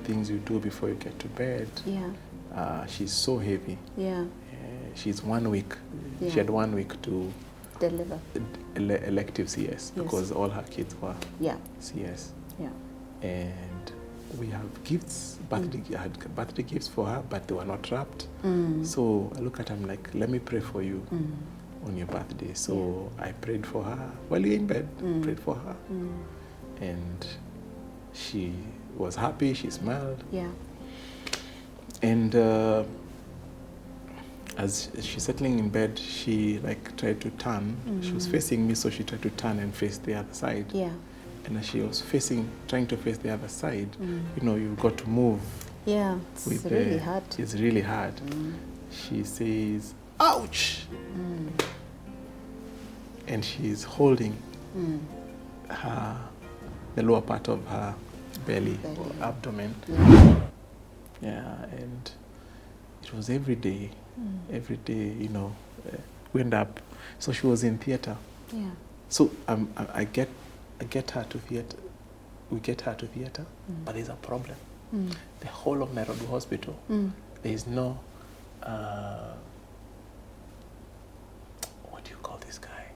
things you do before you get to bed. Yeah. She's so heavy. Yeah. She's 1 week. Yeah. She had 1 week to deliver elective CS, yes. because all her kids were yeah. CS. Yeah. And we have gifts, I had birthday gifts for her, but they were not wrapped. So I look at her, I'm like, let me pray for you on your birthday. So I prayed for her while you're in bed, prayed for her. And she was happy, she smiled. Yeah. And as she's settling in bed, she like tried to turn. She was facing me, so she tried to turn and face the other side. Yeah. And as she was trying to face the other side, you know, you've got to move. Yeah, it's really hard. It's really hard. She says, ouch! And she's holding the lower part of her belly. Or abdomen. Yeah, and it was every day, you know, we end up, so she was in theater. Yeah. So I get her to theater, we get her to theater, but there's a problem. The whole of Nairobi Hospital, there is no, what do you call this guy?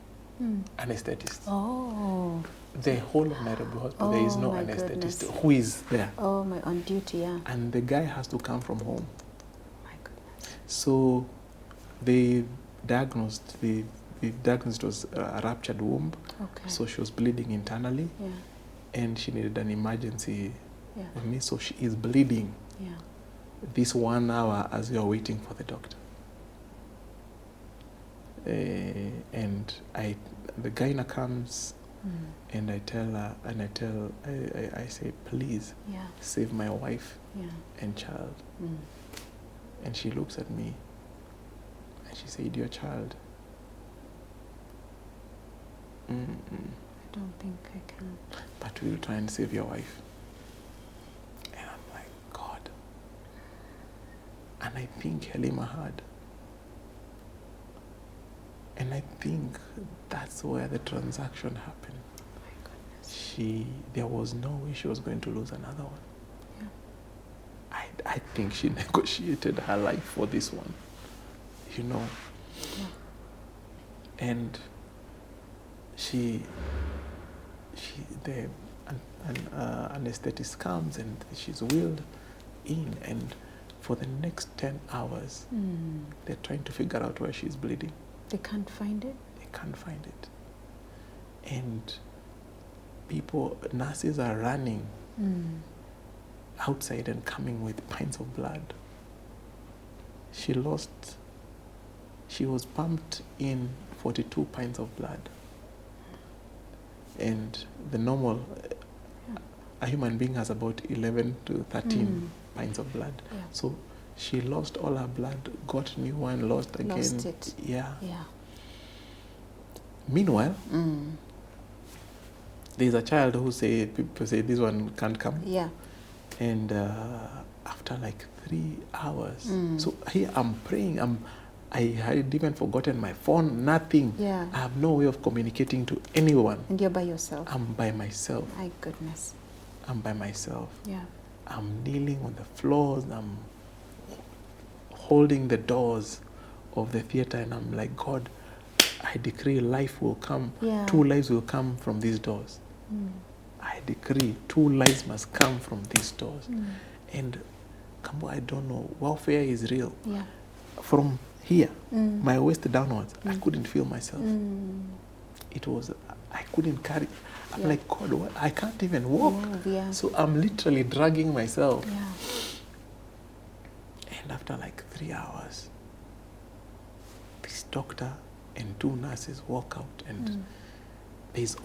Anesthetist. Oh. The whole of Nairobi Hospital, there is no anesthetist. Goodness. Who is there? Oh, my, on duty, yeah. And the guy has to come from home. My goodness. So they diagnosed, the diagnosis was a ruptured womb. Okay. So she was bleeding internally. Yeah. And she needed an emergency Yeah. with me. So she is bleeding Yeah. this 1 hour as we are waiting for the doctor. And the gyna comes and I tell her, I say, please Yeah. save my wife Yeah. and child. And she looks at me and she said, your child. I don't think I can. But we'll try and save your wife. And I'm like, God. And I think Halima had. And I think that's where the transaction happened. My goodness. There was no way she was going to lose another one. Yeah. I think she negotiated her life for this one, you know. Yeah. And the anesthetist comes and she's wheeled in, and for the next 10 hours, they're trying to figure out where she's bleeding. They can't find it? They can't find it. And nurses are running outside and coming with pints of blood. She was pumped in 42 pints of blood. And the normal, a human being has about 11 to 13 pints of blood. Yeah. So she lost all her blood, got new one, lost again. Lost it. Yeah. Yeah. Meanwhile, there's a child people say this one can't come. Yeah. And after like 3 hours, so here I'm praying, I had even forgotten my phone, nothing. Yeah. I have no way of communicating to anyone. And you're by yourself? I'm by myself. My goodness. I'm by myself. Yeah. I'm kneeling on the floors, I'm holding the doors of the theater, and I'm like, God, I decree life will come. Yeah. 2 lives will come from these doors. I decree 2 lives must come from these doors. And Kambo, I don't know, warfare is real. Yeah. From here, my waist downwards, I couldn't feel myself. It was, I couldn't carry. I'm like, God, what? I can't even walk. Yeah. So I'm literally dragging myself. Yeah. And after like 3 hours, this doctor and 2 nurses walk out, and there's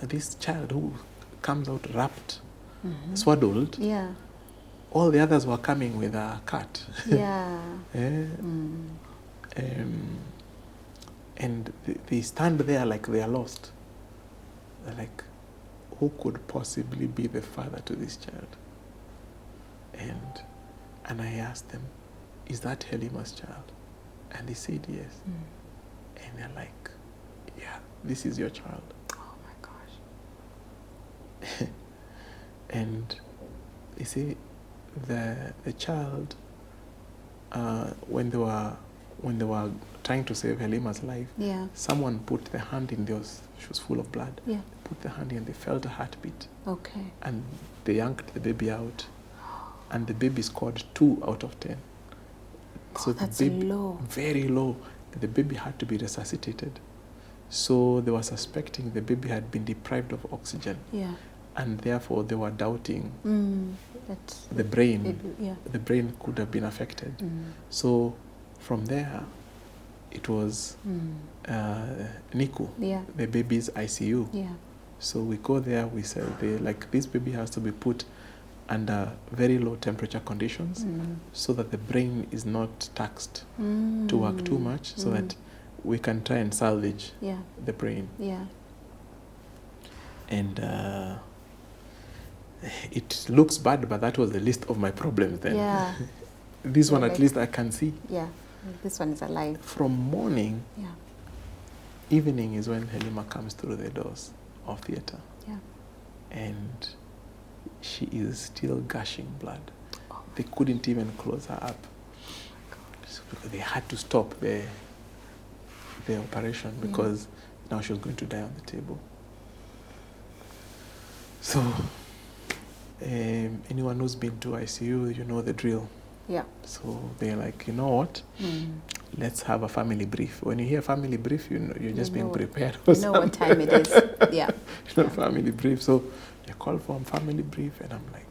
this child who comes out wrapped, swaddled. Yeah. All the others were coming with a cat. Yeah. And they stand there like they are lost. They're like, who could possibly be the father to this child? And I asked them, is that Helima's child? And they said yes. And they're like, yeah, this is your child. Oh my gosh. And You see, the child, when they were trying to save Halima's life, Yeah. someone put the hand in those. She was full of blood. Yeah. Put the hand in. They felt a heartbeat, Okay. and they yanked the baby out, and the baby scored 2 out of 10. So That's the baby, low. very low. The baby had to be resuscitated. So they were suspecting the baby had been deprived of oxygen, Yeah. and therefore they were doubting That's the brain. yeah. The brain could have been affected. So from there, it was NICU, Yeah. the baby's ICU. Yeah. So we go there, we say, this baby has to be put under very low temperature conditions so that the brain is not taxed to work too much, so that we can try and salvage the brain. Yeah. And it looks bad, but that was the list of my problems then. Yeah. This one like, at least I can see. Yeah. This one is alive. From morning, Yeah. evening is when Halima comes through the doors of theatre. Yeah. And she is still gushing blood. Oh. They couldn't even close her up. So because they had to stop the operation because now she was going to die on the table. So anyone who's been to ICU, you know the drill. Yeah. So they're like, you know what? Let's have a family brief. When you hear family brief, you know you're just being prepared for something. You know what time it is. Yeah. You know, family brief. So they call for a family brief, and I'm like,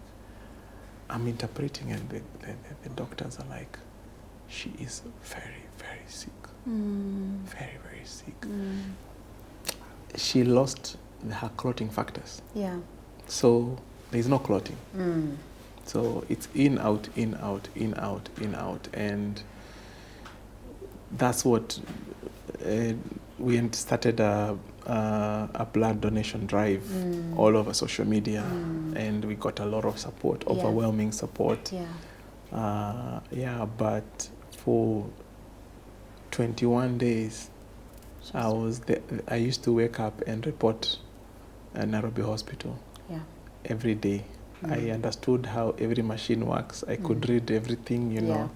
I'm interpreting, and the doctors are like, she is very, very sick. Very, very sick. She lost her clotting factors. Yeah. So there's no clotting. So it's in, out, in, out, in, out, in, out. And that's what we started a blood donation drive all over social media. And we got a lot of support, overwhelming support. Yeah. But for 21 days, I used to wake up and report at Nairobi Hospital every day. I understood how every machine works. I could read everything, you know.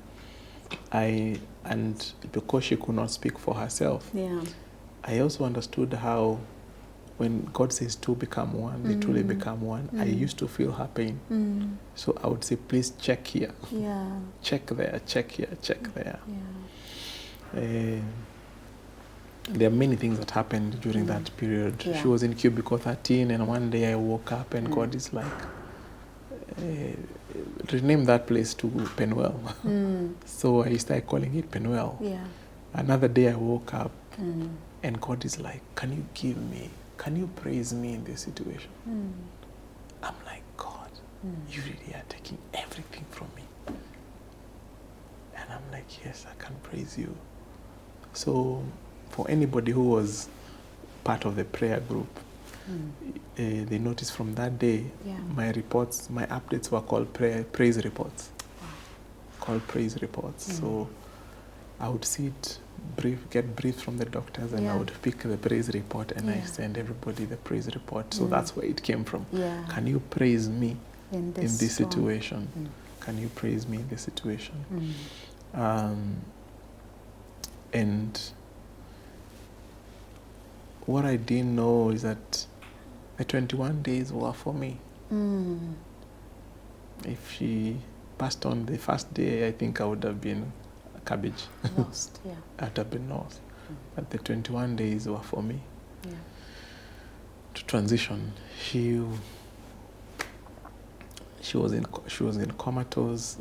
And because she could not speak for herself, I also understood how when God says two become one, they truly become one. I used to feel her pain. So I would say, please check here. Check there, check here, check there. There are many things that happened during that period. She was in cubicle 13, and one day I woke up and God is like, rename that place to Penuel. So I started calling it Penuel. Another day I woke up and God is like, can you praise me in this situation? I'm like, God, you really are taking everything from me. And I'm like, yes, I can praise you. So for anybody who was part of the prayer group, they noticed from that day, my updates were called praise reports. Called praise reports. So I would get briefs from the doctors, and I would pick the praise report, and I send everybody the praise report. So that's where it came from. Can you praise me in this situation? Can you praise me in this situation? And what I didn't know is that the 21 days were for me. If she passed on the first day, I think I would have been a cabbage. Lost, I would have been lost. But the 21 days were for me to transition. She was in comatose,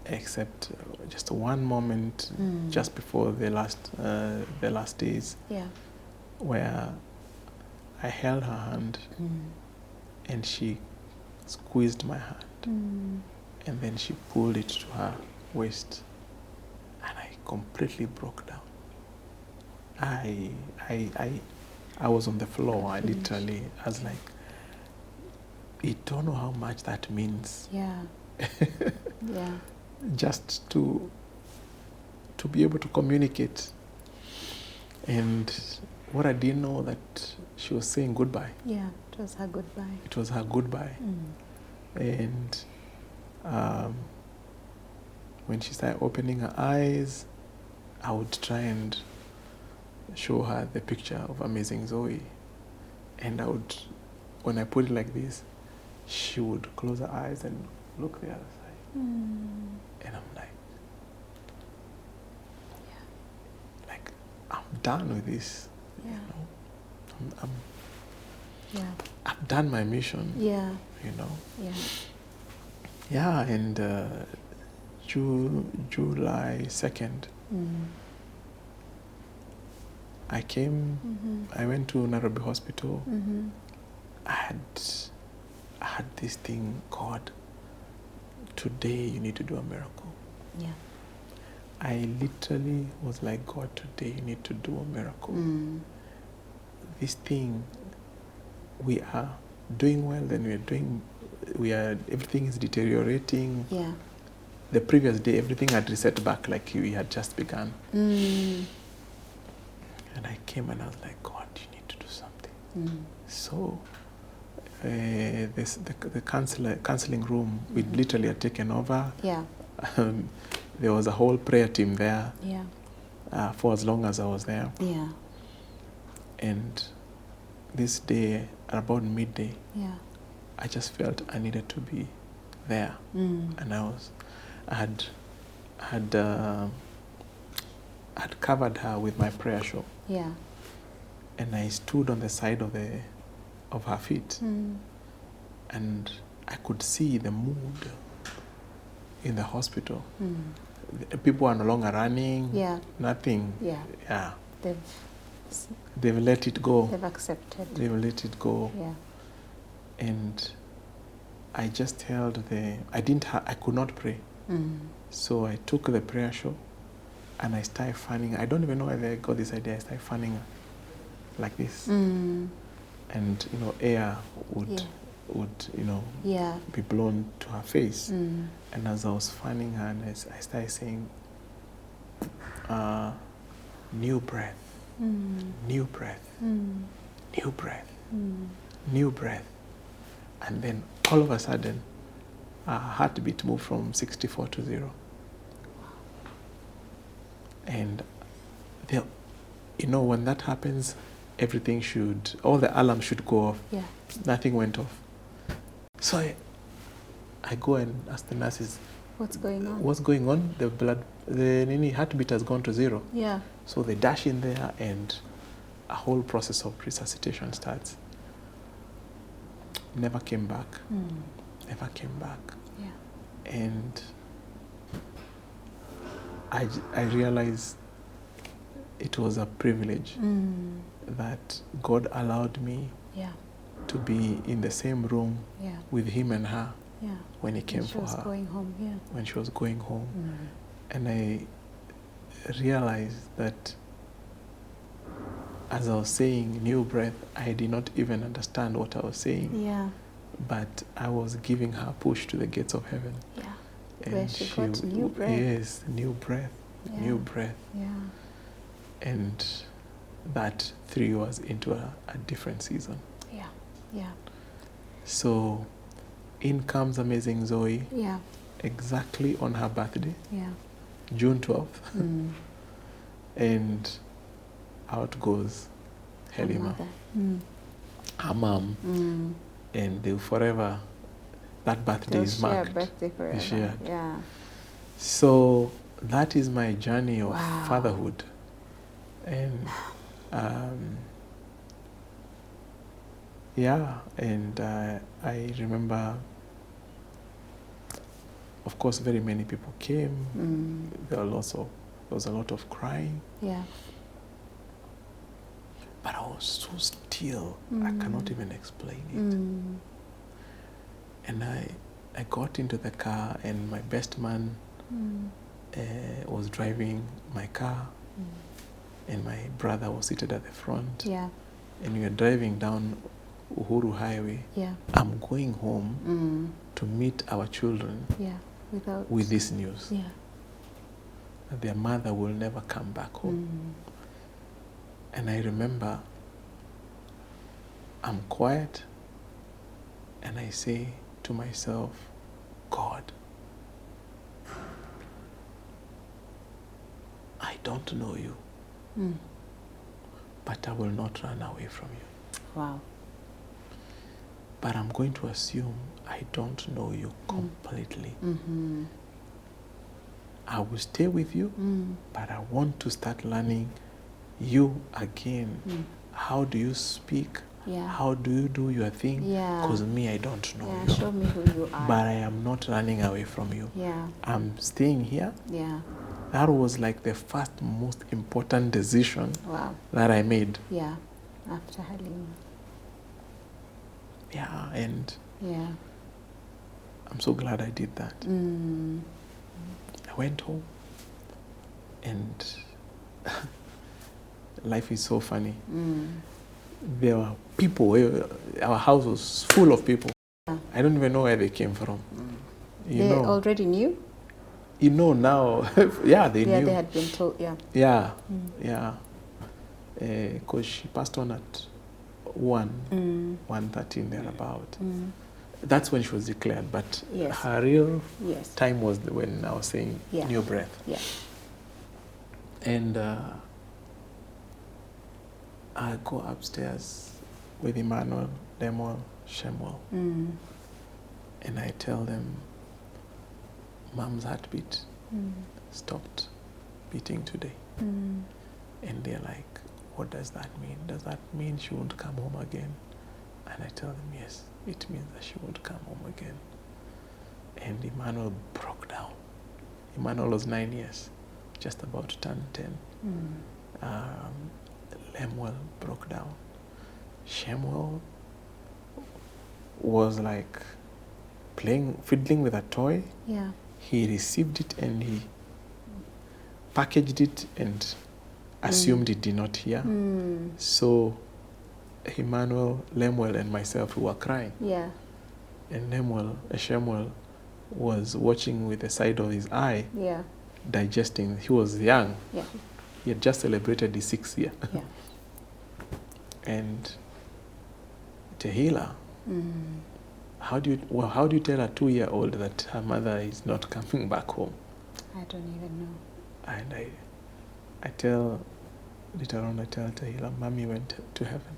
except just one moment just before the last days, where I held her hand and she squeezed my hand, and then she pulled it to her waist, and I completely broke down. I was on the floor. I was like, I don't know how much that means. Just to be able to communicate. And what I didn't know, that she was saying goodbye. It was her goodbye. It was her goodbye. And When she started opening her eyes, I would try and show her the picture of Amazing Zoe. And when I put it like this, she would close her eyes and look the other side. And I'm like, I'm done with this. Yeah. You know, Yeah. I've done my mission. Yeah. You know. Yeah. Yeah, and July 2nd, I came. I went to Nairobi Hospital. I had this thing called, today you need to do a miracle. Yeah. I literally was like, God, today you need to do a miracle. This thing, we are doing well, then everything is deteriorating. Yeah. The previous day, everything had reset back like we had just begun. And I came and I was like, God, you need to do something. So, the counseling room, we literally had taken over. Yeah. There was a whole prayer team there. Yeah. For as long as I was there. Yeah. And this day, at about midday, Yeah. I just felt I needed to be there. And I had covered her with my prayer shawl. Yeah. And I stood on the side of her feet. And I could see the mood in the hospital. People are no longer running. Yeah. Nothing. Yeah. Yeah. They've let it go. They've accepted. They've let it go. Yeah. And I just held I could not pray. So I took the prayer shawl and I started fanning. I don't even know where I got this idea. I started fanning her like this. And, air would be blown to her face. And as I was fanning her, and I started saying, new breath, new breath, new breath, new breath. And then all of a sudden, our heartbeat moved from 64 to 0. And when that happens, all the alarms should go off. Yeah. Nothing went off. So I go and ask the nurses, what's going on? What's going on? The heartbeat has gone to 0. Yeah. So they dash in there and a whole process of resuscitation starts. Never came back. Never came back. Yeah. And I realized it was a privilege that God allowed me to be in the same room with him and her when he came for her. Going home, when she was going home. And I realized that as I was saying new breath, I did not even understand what I was saying. Yeah. But I was giving her a push to the gates of heaven. Yeah. And where she got new breath. Yes, new breath, new breath. Yeah. And that threw us into a different season. Yeah, yeah. So in comes Amazing Zoe. Yeah. Exactly on her birthday. Yeah. June 12th. And out goes Helima. Her mom. And they'll forever, that birthday is marked. Birthday forever. Shared. Yeah. So that is my journey of fatherhood. And I remember, of course, very many people came. There was a lot of crying. Yeah. But I was so still, I cannot even explain it. And I got into the car, and my best man was driving my car, and my brother was seated at the front. Yeah. And we were driving down Uhuru Highway. Yeah. I'm going home to meet our children with this news. Yeah. That their mother will never come back home. And I remember I'm quiet and I say to myself, God, don't know you, but I will not run away from you. Wow. But I'm going to assume I don't know you completely. Mm-hmm. I will stay with you, but I want to start learning you again. How do you speak? Yeah. How do you do your thing? Yeah. Because me, I don't know Yeah, you. show me who you are. But I am not running away from you. Yeah. I'm staying here. Yeah. That was like the first most important decision Wow. that I made. Yeah. After Halima. Yeah, and Yeah. I'm so glad I did that. I went home, and life is so funny. There were people, our house was full of people. Yeah. I don't even know where they came from. You They know, already knew? you know now, yeah, they knew. They had been told, yeah. Yeah, yeah. Because she passed on at 1:13 thereabout. That's when she was declared, but Yes. her real Yes. time was when I was saying Yeah. new breath. Yeah. And I go upstairs with Emmanuel, Lemuel, Shemuel, and I tell them, Mom's heartbeat stopped beating today. And they're like, what does that mean? Does that mean she won't come home again? And I tell them, yes, it means that she won't come home again. And Emmanuel broke down. Emmanuel was 9 years, just about to turn 10. Lemuel broke down. Shemuel was like fiddling with a toy. Yeah. He received it and he packaged it and assumed it did not hear. So Emmanuel, Lemuel, and myself, we were crying. Yeah. And Shemuel was watching with the side of his eye, Yeah. digesting. He was young. Yeah. He had just celebrated his 6th year. Yeah. And Tehila, how do you tell a 2-year-old that her mother is not coming back home? I don't even know. And I tell Tehila, Mommy went to heaven.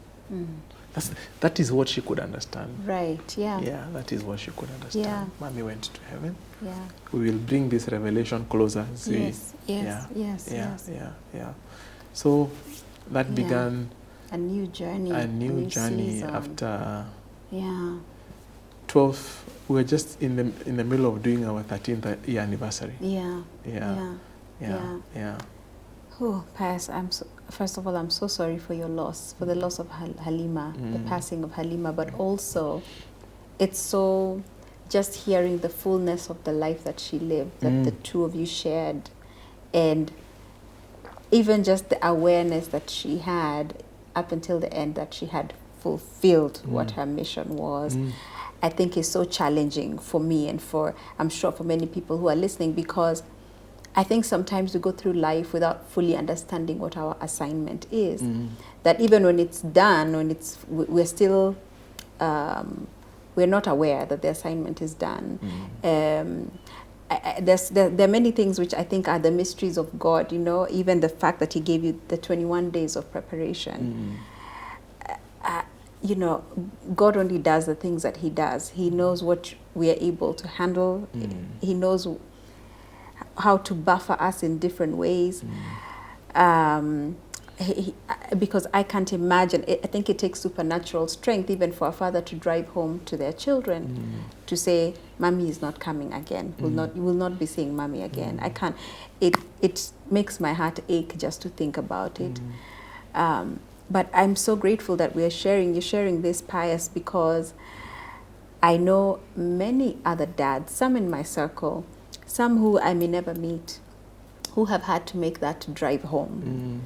That is what she could understand. Right, yeah. Yeah, that is what she could understand. Yeah. Mommy went to heaven. Yeah. We will bring this revelation closer. See? Yes, yes, yes, yes. Yeah. So that began a new journey. a new journey season. after Yeah. 12. We were just in the middle of doing our 13th year anniversary. Yeah. Yeah. Oh, Pius, first of all, I'm so sorry for your loss, for the loss of Halima, the passing of Halima, but also it's so just hearing the fullness of the life that she lived, that the two of you shared, and even just the awareness that she had up until the end, that she had fulfilled what her mission was. I think is so challenging for me and I'm sure for many people who are listening, because I think sometimes we go through life without fully understanding what our assignment is. That even when it's done, we're still, we're not aware that the assignment is done. There are many things which I think are the mysteries of God, even the fact that He gave you the 21 days of preparation. God only does the things that He does. He knows what we are able to handle. He knows how to buffer us in different ways. Because I can't imagine, I think it takes supernatural strength even for a father to drive home to their children to say, Mommy is not coming again. You will not be seeing Mommy again. I can't. It makes my heart ache just to think about it. But I'm so grateful that you're sharing this, Pius, because I know many other dads, some in my circle, some who, I mean, never meet, who have had to make that drive home to their children.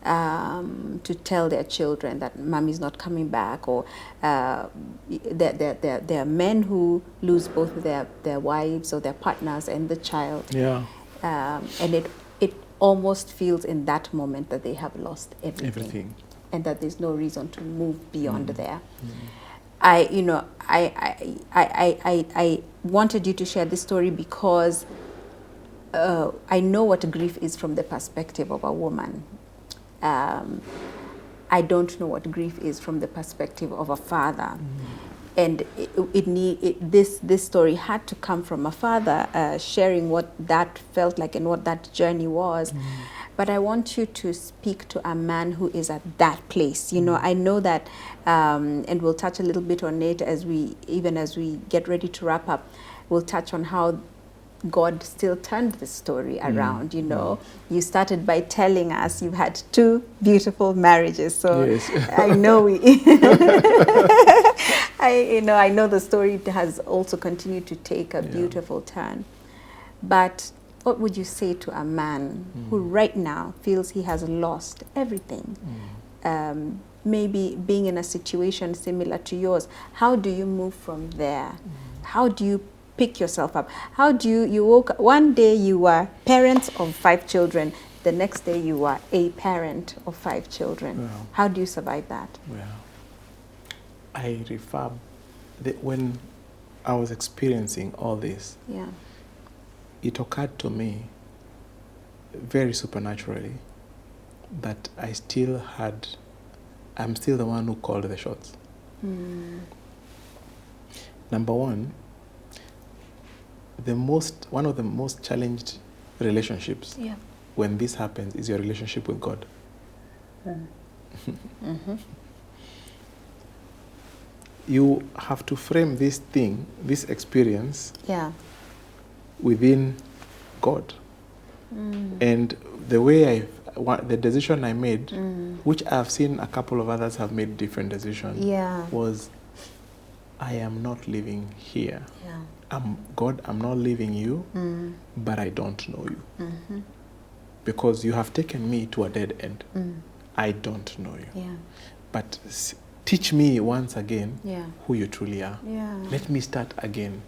I know many other dads, some in my circle, some who I may never meet, who have had to make that drive home to tell their children that Mommy's not coming back, or there are men who lose both their wives or their partners and the child. Yeah. And it almost feels in that moment that they have lost everything. And that there's no reason to move beyond there. I wanted you to share this story because I know what grief is from the perspective of a woman. I don't know what grief is from the perspective of a father. And this story had to come from a father sharing what that felt like and what that journey was. But I want you to speak to a man who is at that place. You know, I know that, and we'll touch a little bit on it as we get ready to wrap up. We'll touch on how God still turned the story around. You know, you started by telling us you've had 2 beautiful marriages. So yes. I know I know the story has also continued to take a beautiful turn. But what would you say to a man who right now feels he has lost everything? Maybe being in a situation similar to yours. How do you move from there? How do you pick yourself up? How do you woke one day you were parents of 5 children, the next day you were a parent of 5 children. Wow. How do you survive that? Well, I refer when I was experiencing all this, it occurred to me very supernaturally that I'm still the one who called the shots. Number one, one of the most challenged relationships when this happens is your relationship with God. You have to frame this experience within God. And the decision I made, which I've seen a couple of others have made different decisions, was I am not living here. God, I'm not leaving you, but I don't know you. Because you have taken me to a dead end. I don't know you. But teach me once again who you truly are. Let me start again.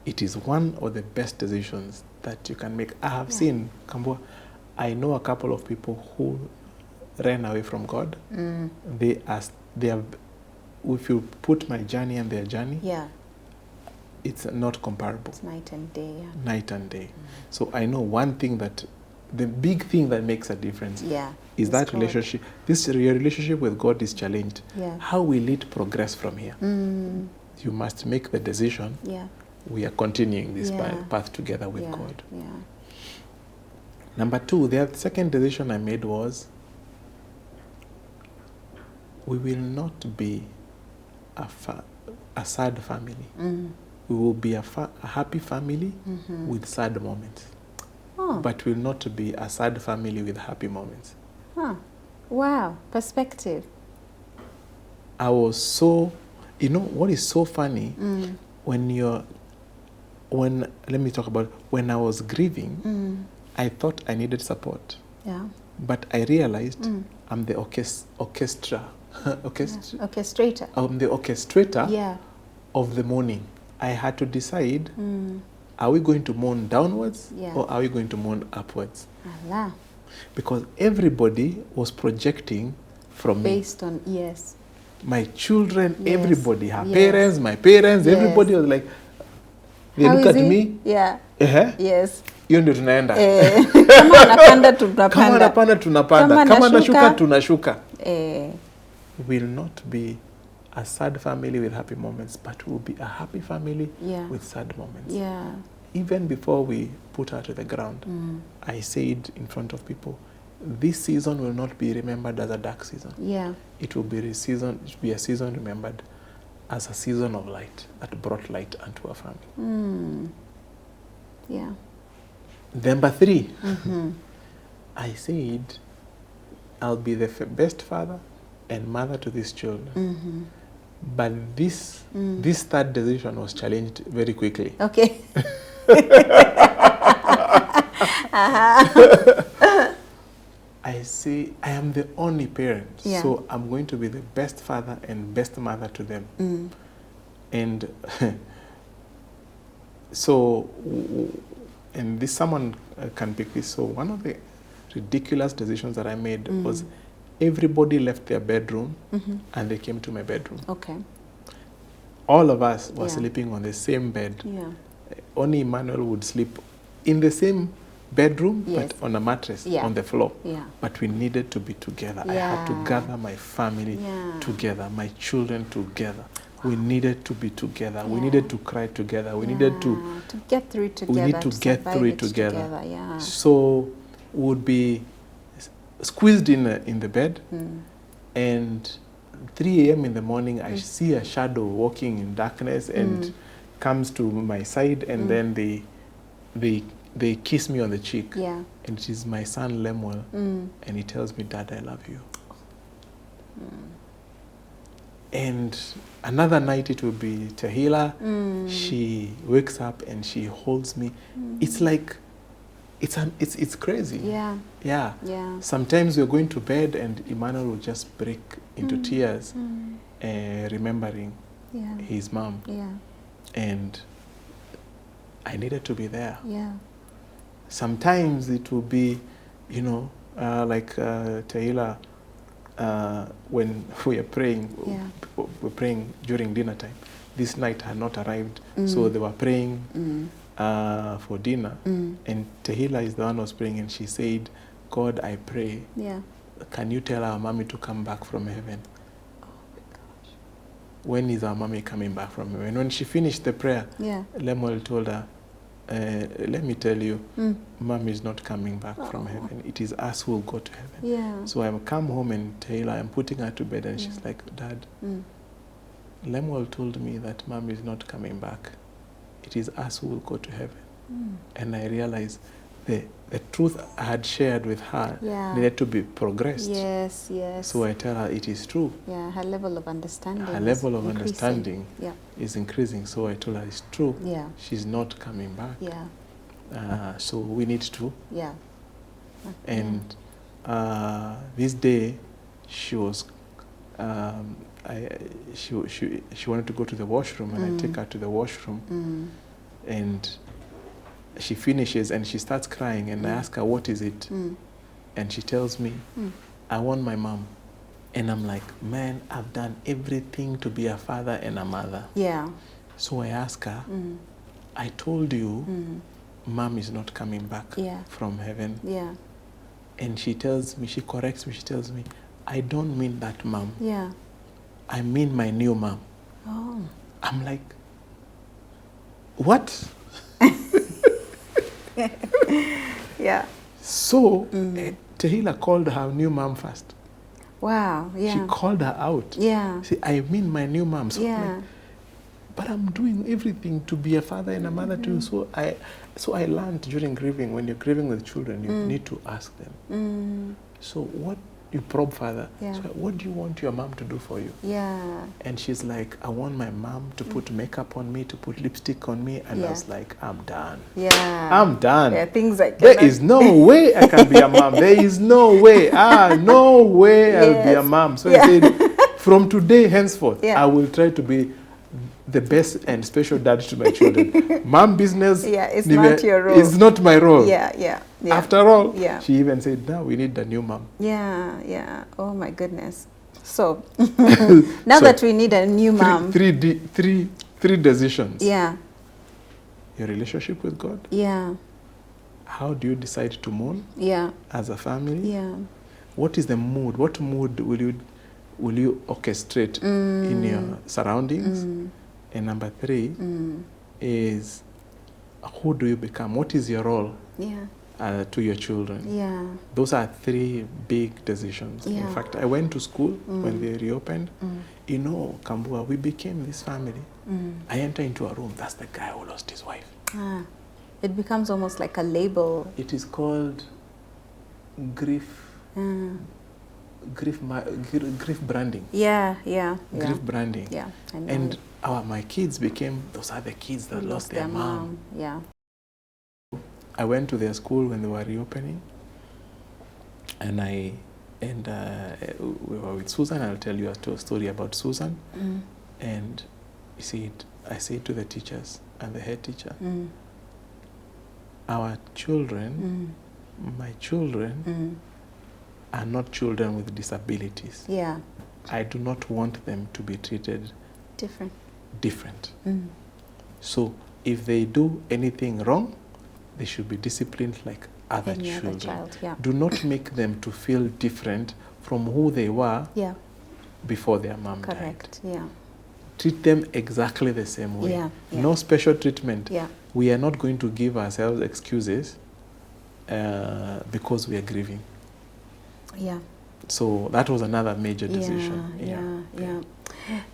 It is one of the best decisions that you can make. I have seen, Kambua, I know a couple of people who ran away from God. They have, if you put my journey and their journey, it's not comparable. It's night and day. Night and day. So I know one thing the big thing that makes a difference is that God. Your relationship with God is challenged. How will it progress from here? You must make the decision. We are continuing this path together with God. Number 2, the second decision I made was we will not be a sad family. We will be a happy family with sad moments. But will not be a sad family with happy moments. Wow, perspective. I was so, what is so funny, let me talk about, when I was grieving, I thought I needed support. But I realized I'm the orchestrator. I'm the orchestrator of the mourning. I had to decide, are we going to mourn downwards or are we going to mourn upwards? Because everybody was projecting from based me. On, my children, everybody, her parents, my parents, everybody was like, they look at me. Yes. Hiyo ndio tunaenda. Kama anapanda tunapanda. Kama anapanda tunapanda. Kama anashuka tunashuka. Will not be a sad family with happy moments, but will be a happy family with sad moments. Even before we put her to the ground, I said in front of people, this season will not be remembered as a dark season. It will be a season remembered as a season of light that brought light unto our family. Number 3, I said, I'll be the best father and mother to these children. But this third decision was challenged very quickly. I say, I am the only parent, so I'm going to be the best father and best mother to them. And so, and this someone can pick this. So one of the ridiculous decisions that I made was everybody left their bedroom and they came to my bedroom. All of us were sleeping on the same bed. Only Emmanuel would sleep in the same bedroom, Yes. but on a mattress Yeah. on the floor. Yeah. But we needed to be together. I had to Yeah. gather my family Yeah. together, my children together. We needed to be together. We Yeah. needed to cry together. We needed to get through it together. we need to get survive through it together. Yeah. So we would be squeezed in the bed, Mm. and 3 a.m. in the morning, I see a shadow walking in darkness and comes to my side, and then they kiss me on the cheek. Yeah. And it is my son Lemuel, and he tells me, "Dad, I love you." And another night it will be Tehila. She wakes up and she holds me. It's like, it's crazy. Yeah. Yeah. Yeah. Sometimes we're going to bed and Emmanuel will just break into tears, remembering Yeah. his mom. Yeah. And I needed to be there. Yeah. Sometimes it will be, like Tehila, when we are praying, we're praying during dinner time. This night had not arrived, so they were praying for dinner. And Tehila is the one who was praying, and she said, "God, I pray, can you tell our mommy to come back from heaven?" Oh my gosh. When is our mommy coming back from heaven? When she finished the prayer, Lemuel told her, "Let me tell you, mom is not coming back from heaven. It is us who will go to heaven." Yeah. So I come home and Taylor, I'm putting her to bed, and she's like, "Dad, Lemuel told me that mom is not coming back. It is us who will go to heaven." And I realized the truth I had shared with her needed to be progressed. Yes, yes. So I tell her it is true. Yeah, her level of understanding. Her level of understanding is increasing. So I told her it's true. Yeah. She's not coming back. Yeah. So we need to. Yeah. And this day, she was, she wanted to go to the washroom, and I take her to the washroom, and she finishes and she starts crying, and I ask her, "What is it?" And she tells me, "I want my mom." And I'm like, "Man, I've done everything to be a father and a mother." Yeah. So I ask her, "I told you mom is not coming back from heaven." Yeah. And she tells me, she corrects me, she tells me, "I don't mean that mom. Yeah. I mean my new mom." Oh. I'm like, "What?" Yeah. So Tehila called her new mom first. Wow. Yeah. She called her out. Yeah. See, "I mean my new mom." So Yeah. I'm like, but I'm doing everything to be a father and a mother too. So I learned during grieving, when you're grieving with children, you need to ask them. So what, you probe further. Yeah. So what do you want your mom to do for you? Yeah. And she's like, "I want my mom to put makeup on me, to put lipstick on me." And I was like, "I'm done. Yeah. I'm done. Yeah, things like There is no way I can be a mom. There is no way. No way I'll be a mom." So I said, from today henceforth, I will try to be the best and special dad to my children. Mom business, it's not your role. It's not my role. Yeah. After all, Yeah. she even said, "Now we need a new mom." Yeah. Oh my goodness. So now that we need a new mom. Three decisions. Yeah. Your relationship with God. Yeah. How do you decide to mourn? Yeah. As a family. Yeah. What is the mood? What mood will you orchestrate in your surroundings? And number 3 is, who do you become? What is your role to your children? Yeah. Those are 3 big decisions. Yeah. In fact, I went to school when they reopened. Kambua, we became this family. I enter into a room, that's the guy who lost his wife. It becomes almost like a label. It is called grief. Grief branding. Yeah. Grief branding. Yeah, I know. And my kids became, those are the kids that lost their mom. Yeah. I went to their school when they were reopening, and we were with Susan. I'll tell you a story about Susan. And I said to the teachers and the head teacher, our children, my children, are not children with disabilities. Yeah. I do not want them to be treated different. So if they do anything wrong, they should be disciplined like other Any children. other child, yeah. Do not make them to feel different from who they were Yeah. before their mom died. Correct. Yeah. Treat them exactly the same way. Yeah, yeah. No special treatment. Yeah. We are not going to give ourselves excuses because we are grieving. Yeah. So that was another major decision. Yeah.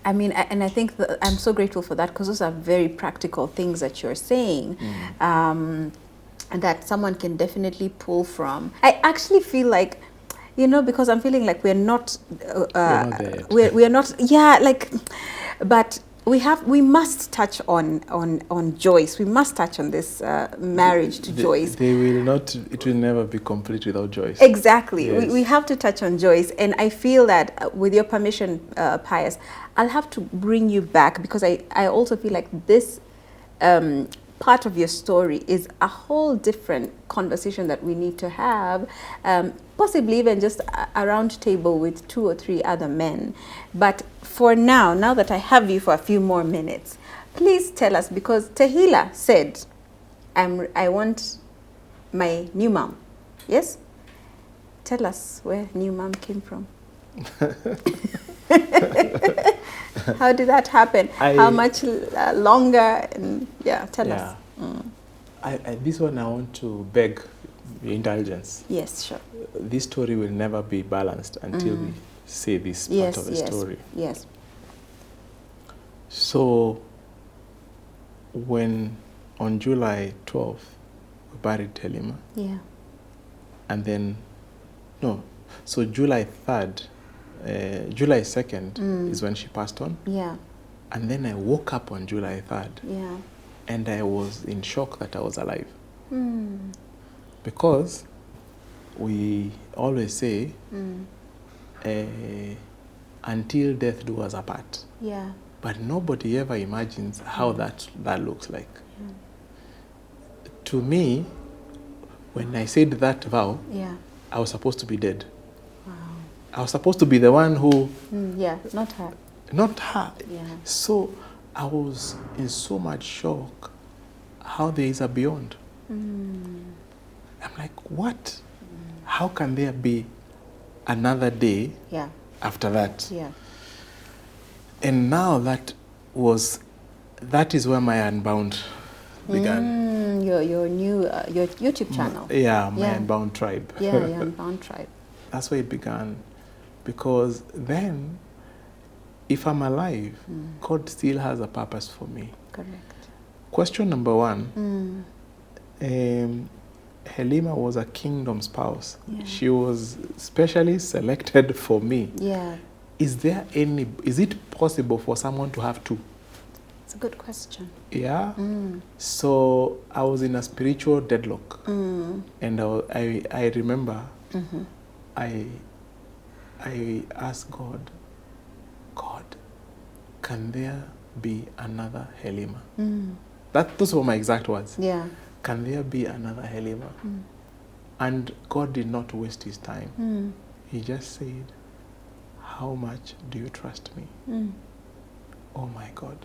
I mean, and I think that I'm so grateful for that, because those are very practical things that you're saying, and that someone can definitely pull from. I actually feel like, you know, because I'm feeling like we're not there yet. we're not, yeah, like, but we must touch on Joyce. We must touch on this marriage to Joyce. They will not. It will never be complete without Joyce. Exactly. Yes. We have to touch on Joyce, and I feel that with your permission, Pius, I'll have to bring you back, because I also feel like this part of your story is a whole different conversation that we need to have, possibly even just a round table with 2 or 3 other men. But for now that I have you for a few more minutes, please tell us, because Tehila said, I want my new mom. Yes? Tell us where new mom came from. How did that happen? How much longer? And tell us. This one I want to beg your indulgence. Yes, sure. This story will never be balanced until we say this part of the story. Yes. So, when on July 12th we buried Helima. Yeah. And then, so July 3rd. July 2nd is when she passed on. Yeah. And then I woke up on July 3rd. Yeah. And I was in shock that I was alive. Because we always say, until death do us apart. Yeah. But nobody ever imagines how that looks like. To me, when I said that vow, I was supposed to be dead. I was supposed to be the one who... not her. Not her. Yeah. So I was in so much shock how there is a beyond. I'm like, what? How can there be another day after that? Yeah. And now that is where my Unbound began. Your new your YouTube channel. My Unbound tribe. Your Unbound tribe. That's where it began. Because then, if I'm alive, God still has a purpose for me. Correct. Question number 1. Helima was a kingdom spouse. Yeah. She was specially selected for me. Yeah. Is it possible for someone to have 2? It's a good question. Yeah. So I was in a spiritual deadlock. And I remember I asked God, can there be another Helima? Those were my exact words. Yeah. Can there be another Helima? And God did not waste his time. He just said, how much do you trust me? Oh my God.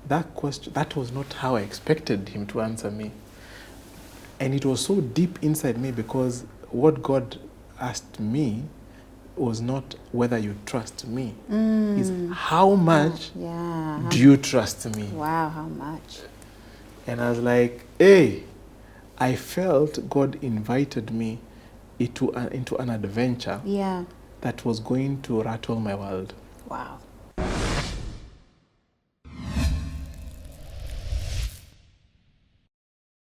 That question, that was not how I expected him to answer me. And it was so deep inside me, because what God asked me was not whether you trust me. Is how much do you trust me? Wow, how much? And I was like, hey, I felt God invited me into an adventure that was going to rattle my world. Wow.